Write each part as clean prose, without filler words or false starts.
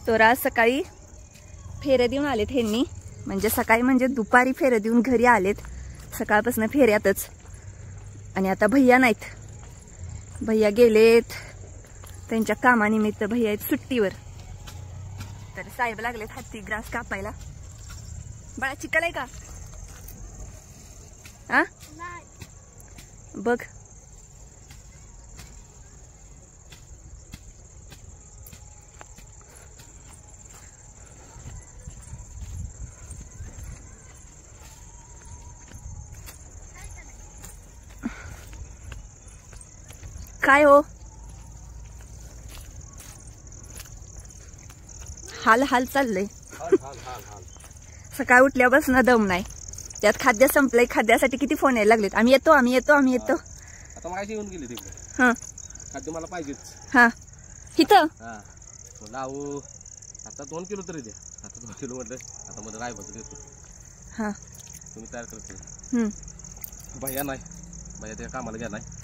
तर आज सकाळी फेऱ्या देऊन आलेत ह्यांनी, म्हणजे सकाळी म्हणजे दुपारी फेऱ्या देऊन घरी आलेत, सकाळपासून फेऱ्यातच. आणि आता भैया नाहीत, भैया गेलेत त्यांच्या कामानिमित्त, भैया आहेत सुट्टीवर. तर साहेब लागलेत हाती ग्रास कापायला. बाळा चिकल आहे का? आ बघ काय हो, हाल हाल चाललंय. सकाळी उठल्यापासून दम नाही, त्यात खाद्य संपलंय. खाद्यासाठी किती फोन यायला लागलेत, आम्ही येतो आम्ही येतो आम्ही येतो. आता मग येऊन गेले तिकडे. हा खाद्य मला पाहिजेच. हा इथं लावू आता 2 किलो तरी द्या. आता 2 किलो म्हटलं, आता मध्ये रायबाचं देतो. हा तुम्ही तयार करते. भैया नाही, भैया त्या कामाला गेला नाही.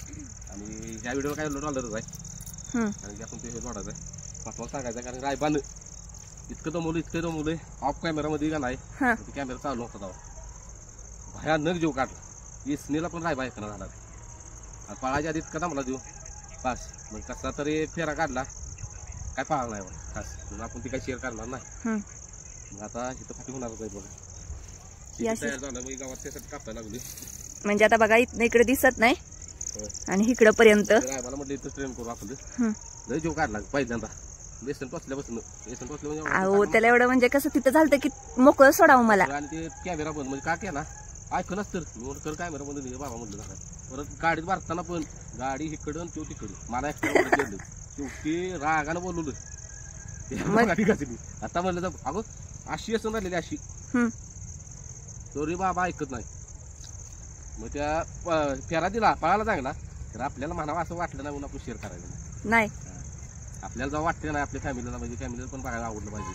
आणि ह्या व्हिडिओ काय डॉलरच आहे, कारण की आपण ते जोडायचं आहे, महत्वाचं सांगायचं. कारण रायबानं इतकं दमवलं ऑफ कॅमेरामध्ये का नाही, कॅमेरा चालू होता तेव्हा भयानक जीव काढला. इसनीला पण रायबा ऐकणार झाला. आणि पळाच्या आधी इतका दमला देऊ पास, मग कसा तरी फेरा काढला, काय पाळा नाही खास, म्हणून आपण ती काही शेअर करणार नाही. मग आता इथं फाटी होणारच आहे बघा. तयार झालं मग गावात त्यासाठी कापायला लागली. म्हणजे आता बघा इकडे दिसत नाही आणि इकडं पर्यंत रायबाला म्हटलं इथं ट्रेन करू आपण. लय जीव काढला पहिल्यांदा बेसन टोचल्यापासून. बेसन टोचलं अहो त्याला एवढं म्हणजे कसं तिथं झालं की मोकळं सोडावं मला. आणि ते कॅमेरा बंद म्हणजे का केला ऐकलंच तर कॅमेरा बंद नाही बाबा म्हटलं. परत गाडीत भरताना पण गाडी इकडं तो तिकडे मला एक्स्ट्रा शेवटी रागानं बोलवलं. आता म्हणलं तर अगं अशी असं राहिलेली अशी, तरी बाबा ऐकत नाही. मग त्या फेरा दिला पळाला चांगला, तर आपल्याला म्हणावं असं वाटलं नाही म्हणून आपण शेअर करायचं नाही. आपल्याला जेव्हा वाटते नाही आपल्या फॅमिलीला, म्हणजे फॅमिलीला पण बघायला आवडलं पाहिजे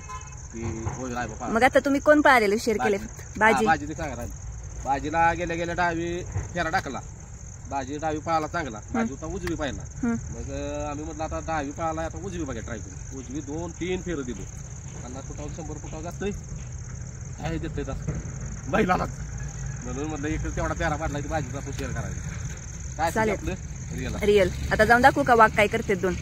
की होय राय बाबा. मग आता तुम्ही कोण पाहिलेलं शेअर केले? बाजी सांगा राहील. बाजीला गेल्या गेल्या डावी फेरा टाकला, बाजी डावी पळाला चांगला, बाजी होता उजवी पाहिला. मग आम्ही म्हटलं आता डावी पळाला आता उजवी बघा ट्राय करू. उजवी 2-3 फेरं दिलो, 50 फुटावर 100 फुटावर जास्तंय काय देतंय जास्त बैलालाच. म्हणून म्हटलं एक तेवढा फेरा पाडला की बाजीचा आपण शेअर करायचं. काय आपलं रिअल. आता जाऊन दाखवू का वाघ काय करते 2.